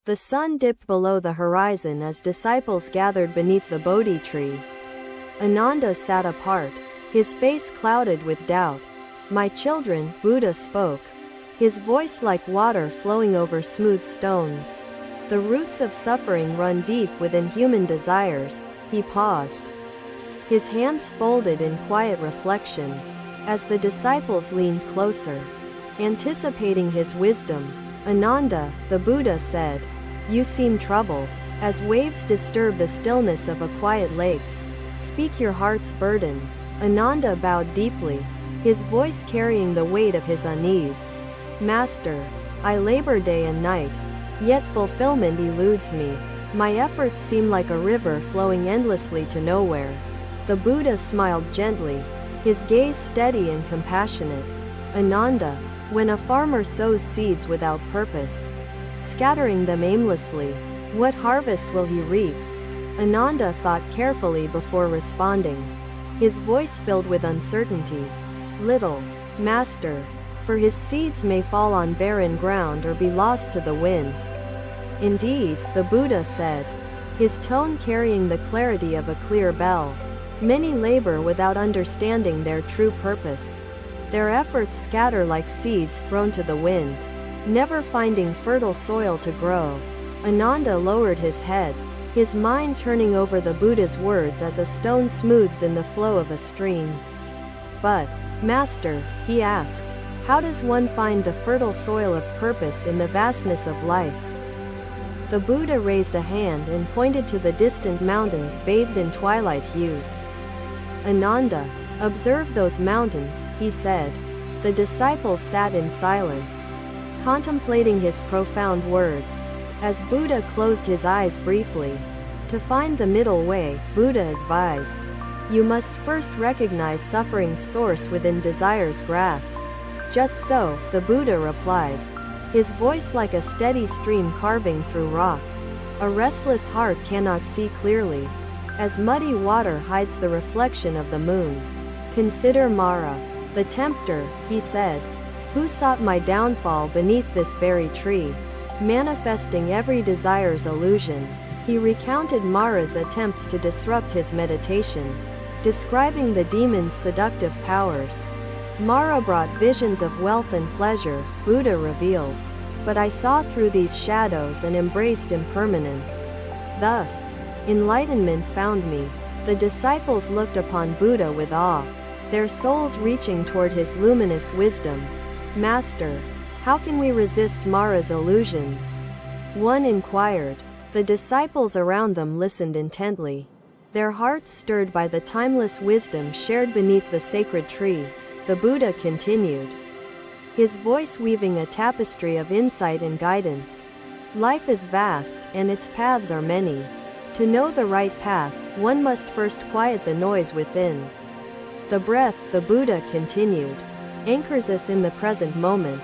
The sun dipped below the horizon as disciples gathered beneath the Bodhi tree. Ananda sat apart, his face clouded with doubt. "My children," Buddha spoke, his voice like water flowing over smooth stones. "The roots of suffering run deep within human desires." He paused, his hands folded in quiet reflection. As the disciples leaned closer, anticipating his wisdom, "Ananda," the Buddha said, "you seem troubled, as waves disturb the stillness of a quiet lake. Speak your heart's burden." Ananda bowed deeply, his voice carrying the weight of his unease. "Master, I labor day and night, yet fulfillment eludes me. My efforts seem like a river flowing endlessly to nowhere." The Buddha smiled gently, his gaze steady and compassionate. "Ananda, when a farmer sows seeds without purpose, scattering them aimlessly, what harvest will he reap?" Ananda thought carefully before responding, his voice filled with uncertainty. "Little, Master, for his seeds may fall on barren ground or be lost to the wind." "Indeed," the Buddha said, his tone carrying the clarity of a clear bell. "Many labor without understanding their true purpose. Their efforts scatter like seeds thrown to the wind, never finding fertile soil to grow." Ananda lowered his head, his mind turning over the Buddha's words as a stone smooths in the flow of a stream. "But, Master," he asked, "how does one find the fertile soil of purpose in the vastness of life?" The Buddha raised a hand and pointed to the distant mountains bathed in twilight hues. "Ananda, observe those mountains," he said. The disciples sat in silence, contemplating his profound words. As Buddha closed his eyes briefly, "To find the middle way," Buddha advised, "you must first recognize suffering's source within desire's grasp." "Just so," the Buddha replied, his voice like a steady stream carving through rock. "A restless heart cannot see clearly, as muddy water hides the reflection of the moon. Consider Mara, the tempter," he said, "who sought my downfall beneath this very tree, manifesting every desire's illusion." He recounted Mara's attempts to disrupt his meditation, describing the demon's seductive powers. "Mara brought visions of wealth and pleasure," Buddha revealed, "but I saw through these shadows and embraced impermanence. Thus, enlightenment found me." The disciples looked upon Buddha with awe, their souls reaching toward his luminous wisdom. "Master, how can we resist Mara's illusions?" one inquired. The disciples around them listened intently, their hearts stirred by the timeless wisdom shared beneath the sacred tree. The Buddha continued, his voice weaving a tapestry of insight and guidance. "Life is vast, and its paths are many. To know the right path, one must first quiet the noise within. The breath," the Buddha continued, "anchors us in the present moment,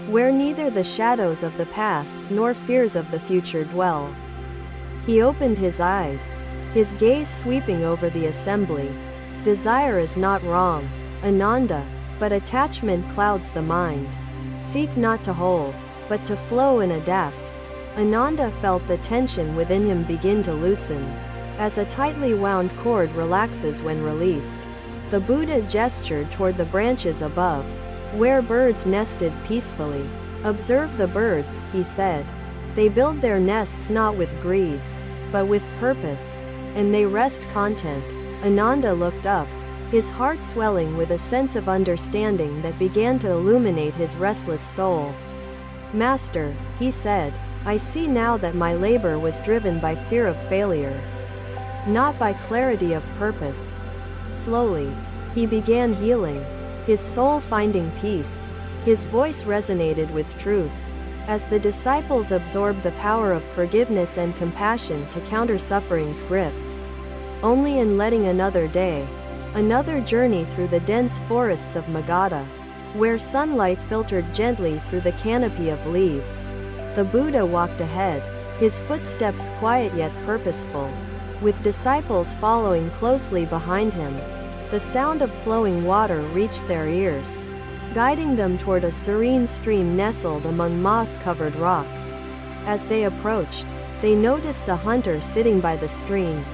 where neither the shadows of the past nor fears of the future dwell." He opened his eyes, his gaze sweeping over the assembly. "Desire is not wrong, Ananda, but attachment clouds the mind. Seek not to hold, but to flow and adapt." Ananda felt the tension within him begin to loosen, as a tightly wound cord relaxes when released. The Buddha gestured toward the branches above, where birds nested peacefully. "Observe the birds," he said. "They build their nests not with greed, but with purpose, and they rest content." Ananda looked up, his heart swelling with a sense of understanding that began to illuminate his restless soul. "Master," he said, "I see now that my labor was driven by fear of failure, not by clarity of purpose." Slowly, he began healing, his soul finding peace. His voice resonated with truth, as the disciples absorbed the power of forgiveness and compassion to counter suffering's grip. Only in letting another day, another journey through the dense forests of Magadha, where sunlight filtered gently through the canopy of leaves. The Buddha walked ahead, his footsteps quiet yet purposeful, with disciples following closely behind him. The sound of flowing water reached their ears, guiding them toward a serene stream nestled among moss-covered rocks. As they approached, they noticed a hunter sitting by the stream,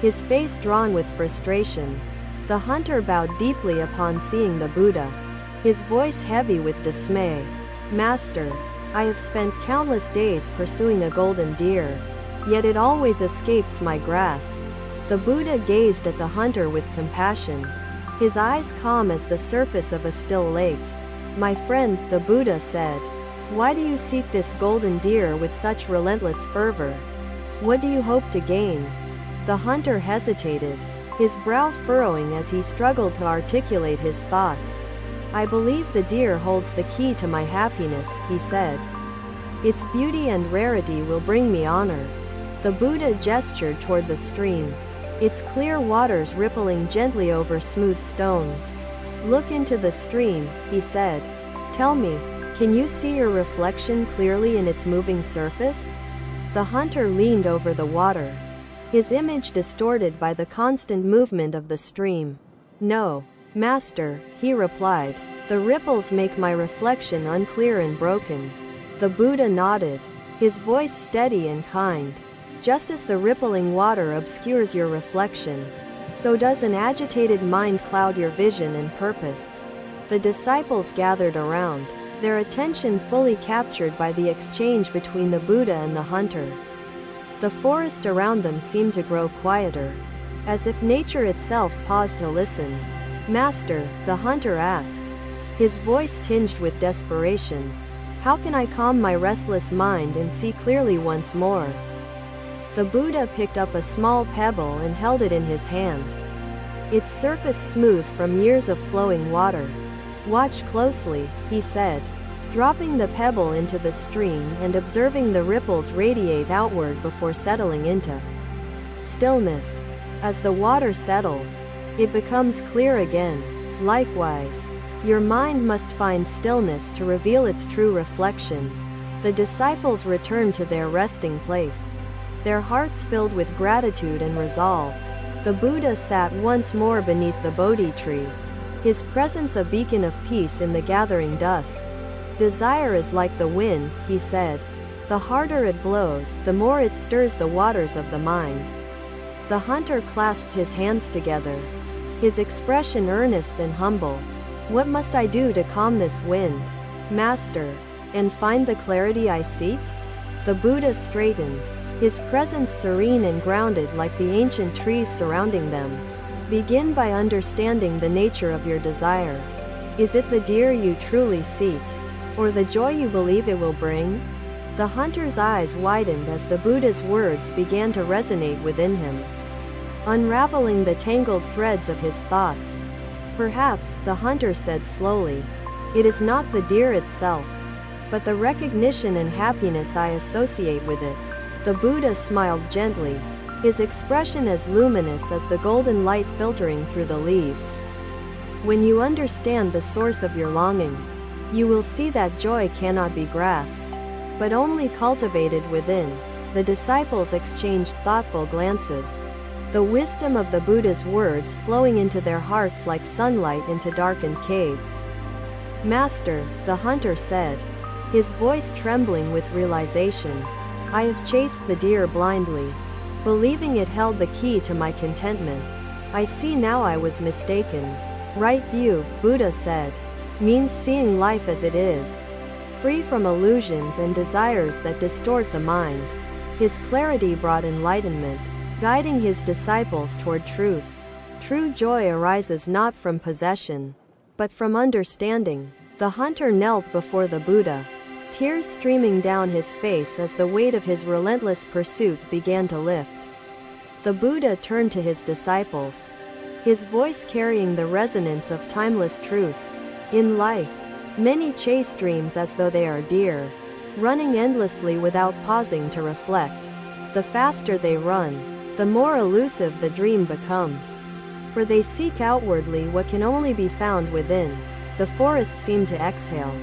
his face drawn with frustration. The hunter bowed deeply upon seeing the Buddha, his voice heavy with dismay. "Master, I have spent countless days pursuing a golden deer, yet it always escapes my grasp." The Buddha gazed at the hunter with compassion, his eyes calm as the surface of a still lake. "My friend," the Buddha said, "why do you seek this golden deer with such relentless fervor? What do you hope to gain?" The hunter hesitated, his brow furrowing as he struggled to articulate his thoughts. "I believe the deer holds the key to my happiness," he said. "Its beauty and rarity will bring me honor." The Buddha gestured toward the stream, its clear waters rippling gently over smooth stones. "Look into the stream," he said. "Tell me, can you see your reflection clearly in its moving surface?" The hunter leaned over the water, his image distorted by the constant movement of the stream. "No, Master," he replied. "The ripples make my reflection unclear and broken." The Buddha nodded, his voice steady and kind. "Just as the rippling water obscures your reflection, so does an agitated mind cloud your vision and purpose." The disciples gathered around, their attention fully captured by the exchange between the Buddha and the hunter. The forest around them seemed to grow quieter, as if nature itself paused to listen. "Master," the hunter asked, his voice tinged with desperation, "how can I calm my restless mind and see clearly once more?" The Buddha picked up a small pebble and held it in his hand, its surface smooth from years of flowing water. "Watch closely," he said, dropping the pebble into the stream and observing the ripples radiate outward before settling into stillness. As the water settles, it becomes clear again. Likewise, your mind must find stillness to reveal its true reflection. The disciples returned to their resting place, their hearts filled with gratitude and resolve. The Buddha sat once more beneath the Bodhi tree, his presence a beacon of peace in the gathering dusk. "Desire is like the wind," he said. "The harder it blows, the more it stirs the waters of the mind." The hunter clasped his hands together, his expression earnest and humble. "What must I do to calm this wind, Master, and find the clarity I seek?" The Buddha straightened, his presence serene and grounded like the ancient trees surrounding them. "Begin by understanding the nature of your desire. Is it the deer you truly seek, or the joy you believe it will bring?" The hunter's eyes widened as the Buddha's words began to resonate within him, unraveling the tangled threads of his thoughts. "Perhaps," the hunter said slowly, "it is not the deer itself, but the recognition and happiness I associate with it." The Buddha smiled gently, his expression as luminous as the golden light filtering through the leaves. "When you understand the source of your longing, you will see that joy cannot be grasped, but only cultivated within." The disciples exchanged thoughtful glances, the wisdom of the Buddha's words flowing into their hearts like sunlight into darkened caves. "Master," the hunter said, his voice trembling with realization, "I have chased the deer blindly, believing it held the key to my contentment. I see now I was mistaken." "Right view," Buddha said, "means seeing life as it is, free from illusions and desires that distort the mind." His clarity brought enlightenment, guiding his disciples toward truth. True joy arises not from possession, but from understanding. The hunter knelt before the Buddha, tears streaming down his face as the weight of his relentless pursuit began to lift. The Buddha turned to his disciples, his voice carrying the resonance of timeless truth. "In life, many chase dreams as though they are deer, running endlessly without pausing to reflect. The faster they run, the more elusive the dream becomes, for they seek outwardly what can only be found within." The forest seemed to exhale,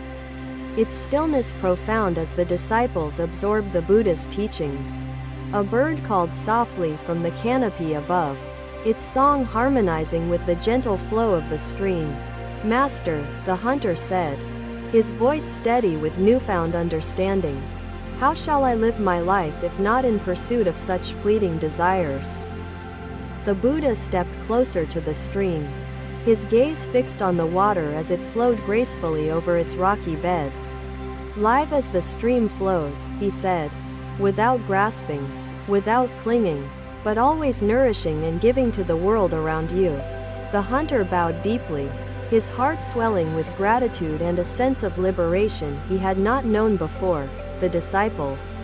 its stillness profound as the disciples absorbed the Buddha's teachings. A bird called softly from the canopy above, its song harmonizing with the gentle flow of the stream. "Master," the hunter said, his voice steady with newfound understanding, How shall I live my life if not in pursuit of such fleeting desires? The Buddha stepped closer to the stream, his gaze fixed on the water as it flowed gracefully over its rocky bed. Live as the stream flows, he said, without grasping, without clinging, but always nourishing and giving to the world around you. The hunter bowed deeply, his heart swelling with gratitude and a sense of liberation he had not known before. The disciples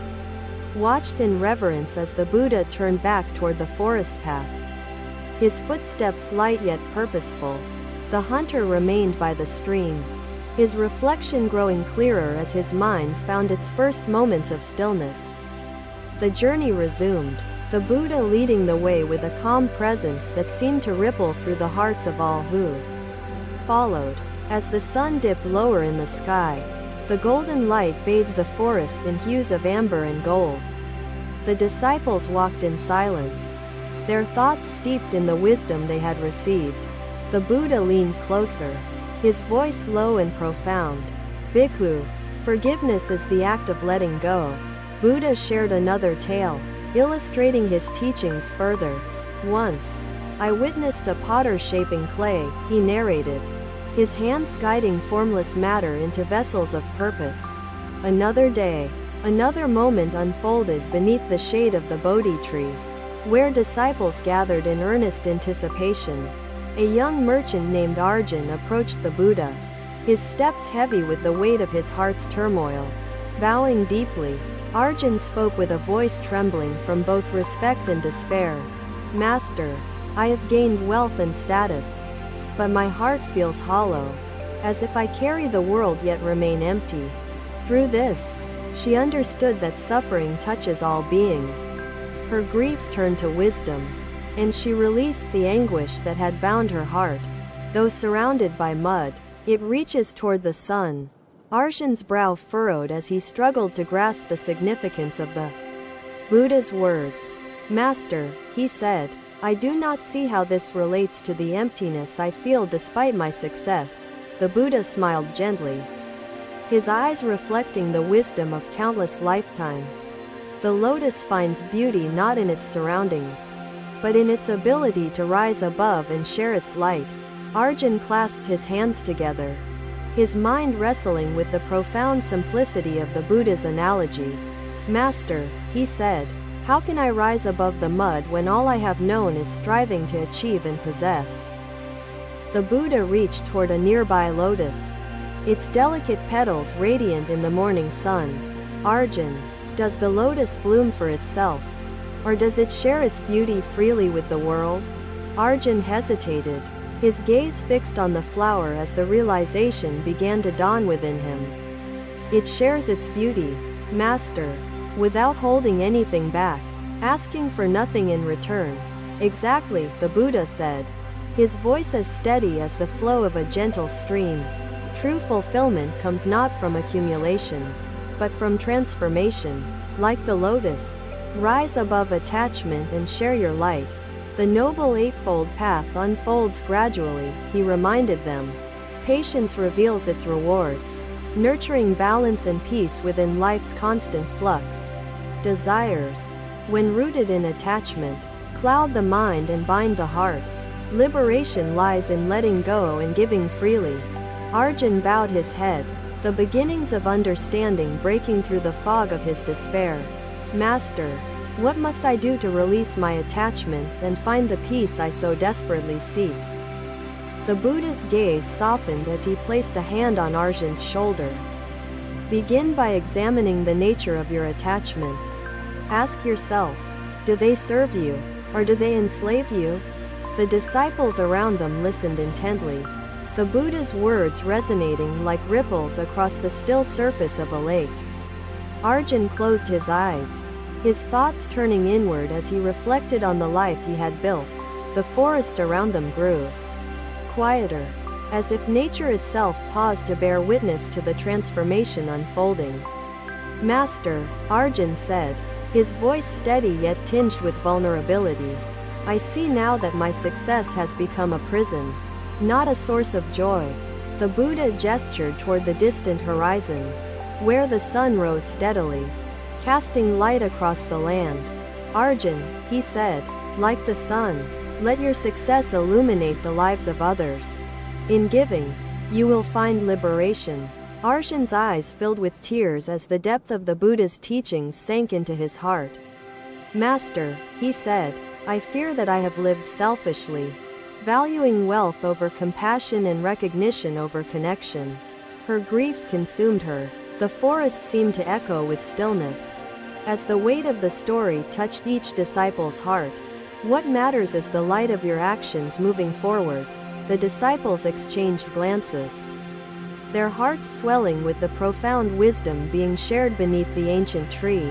watched in reverence as the Buddha turned back toward the forest path, his footsteps light yet purposeful. The hunter remained by the stream, his reflection growing clearer as his mind found its first moments of stillness. The journey resumed, the Buddha leading the way with a calm presence that seemed to ripple through the hearts of all who followed. As the sun dipped lower in the sky, the golden light bathed the forest in hues of amber and gold. The disciples walked in silence, their thoughts steeped in the wisdom they had received. The Buddha leaned closer, his voice low and profound. Bhikkhu, forgiveness is the act of letting go. Buddha shared another tale, illustrating his teachings further. Once, I witnessed a potter shaping clay, he narrated, his hands guiding formless matter into vessels of purpose. Another day, another moment unfolded beneath the shade of the Bodhi tree, where disciples gathered in earnest anticipation. A young merchant named Arjun approached the Buddha, his steps heavy with the weight of his heart's turmoil. Bowing deeply, Arjun spoke with a voice trembling from both respect and despair. Master, I have gained wealth and status, but my heart feels hollow, as if I carry the world yet remain empty. Through this, she understood that suffering touches all beings. Her grief turned to wisdom, and she released the anguish that had bound her heart. Though surrounded by mud, it reaches toward the sun. Arjun's brow furrowed as he struggled to grasp the significance of the Buddha's words. Master, he said, I do not see how this relates to the emptiness I feel despite my success. The Buddha smiled gently, his eyes reflecting the wisdom of countless lifetimes. The lotus finds beauty not in its surroundings, but in its ability to rise above and share its light. Arjun clasped his hands together, his mind wrestling with the profound simplicity of the Buddha's analogy. Master, he said, how can I rise above the mud when all I have known is striving to achieve and possess? The Buddha reached toward a nearby lotus, its delicate petals radiant in the morning sun. Arjun, does the lotus bloom for itself, or does it share its beauty freely with the world? Arjun hesitated, his gaze fixed on the flower as the realization began to dawn within him. It shares its beauty, Master, without holding anything back, asking for nothing in return. Exactly, the Buddha said, his voice as steady as the flow of a gentle stream. True fulfillment comes not from accumulation, but from transformation. Like the lotus, rise above attachment and share your light. The Noble Eightfold Path unfolds gradually, he reminded them. Patience reveals its rewards, nurturing balance and peace within life's constant flux. Desires, when rooted in attachment, cloud the mind and bind the heart. Liberation lies in letting go and giving freely. Arjun bowed his head, the beginnings of understanding breaking through the fog of his despair. Master, what must I do to release my attachments and find the peace I so desperately seek? The Buddha's gaze softened as he placed a hand on Arjun's shoulder. Begin by examining the nature of your attachments. Ask yourself, do they serve you, or do they enslave you? The disciples around them listened intently, the Buddha's words resonating like ripples across the still surface of a lake. Arjun closed his eyes, his thoughts turning inward as he reflected on the life he had built. The forest around them grew quieter, as if nature itself paused to bear witness to the transformation unfolding. Master, Arjun said, his voice steady yet tinged with vulnerability, I see now that my success has become a prison, not a source of joy. The Buddha gestured toward the distant horizon, where the sun rose steadily. casting light across the land. Arjun, he said, like the sun, let your success illuminate the lives of others. In giving, you will find liberation. Arjun's eyes filled with tears as the depth of the Buddha's teachings sank into his heart. Master, he said, I fear that I have lived selfishly, valuing wealth over compassion and recognition over connection. Her grief consumed her. The forest seemed to echo with stillness. As the weight of the story touched each disciple's heart, what matters is the light of your actions moving forward. The disciples exchanged glances, their hearts swelling with the profound wisdom being shared beneath the ancient tree.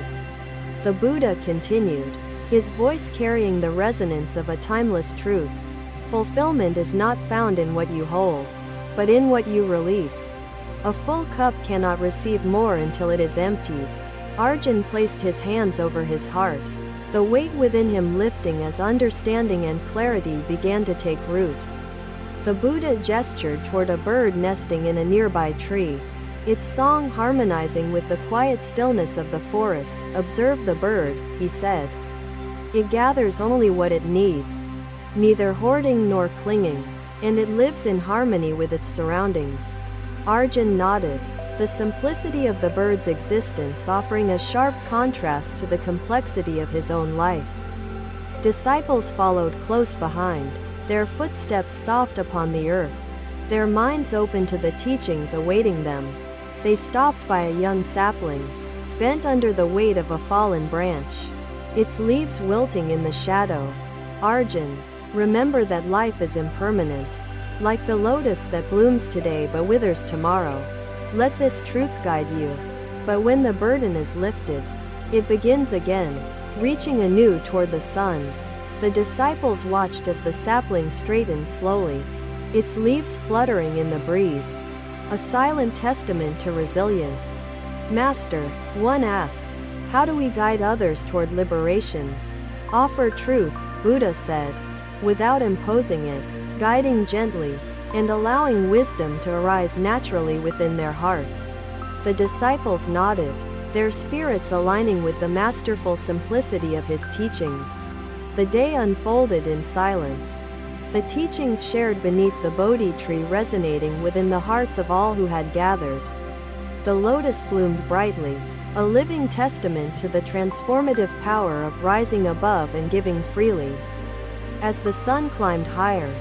The Buddha continued, his voice carrying the resonance of a timeless truth. Fulfillment is not found in what you hold, but in what you release. A full cup cannot receive more until it is emptied. Arjun placed his hands over his heart, the weight within him lifting as understanding and clarity began to take root. The Buddha gestured toward a bird nesting in a nearby tree, its song harmonizing with the quiet stillness of the forest. Observe the bird, he said. It gathers only what it needs, neither hoarding nor clinging, and it lives in harmony with its surroundings. Arjun nodded, the simplicity of the bird's existence offering a sharp contrast to the complexity of his own life. Disciples followed close behind, their footsteps soft upon the earth, their minds open to the teachings awaiting them. They stopped by a young sapling, bent under the weight of a fallen branch, its leaves wilting in the shadow. Arjun, remember that life is impermanent, like the lotus that blooms today but withers tomorrow. Let this truth guide you. But when the burden is lifted, it begins again, reaching anew toward the sun. The disciples watched as the sapling straightened slowly, its leaves fluttering in the breeze, a silent testament to resilience. Master, one asked, how do we guide others toward liberation? Offer truth, Buddha said, without imposing it, guiding gently, and allowing wisdom to arise naturally within their hearts. The disciples nodded, their spirits aligning with the masterful simplicity of his teachings. The day unfolded in silence, the teachings shared beneath the Bodhi tree resonating within the hearts of all who had gathered. The lotus bloomed brightly, a living testament to the transformative power of rising above and giving freely. As the sun climbed higher,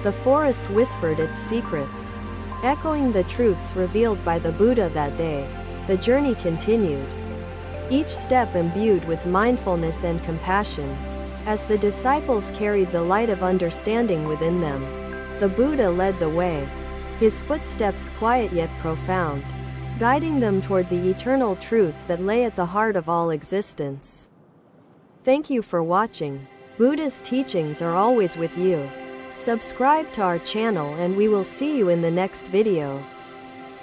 the forest whispered its secrets, echoing the truths revealed by the Buddha that day. The journey continued, each step imbued with mindfulness and compassion. As the disciples carried the light of understanding within them, the Buddha led the way, his footsteps quiet yet profound, guiding them toward the eternal truth that lay at the heart of all existence. Thank you for watching. Buddha's teachings are always with you. Subscribe to our channel and we will see you in the next video.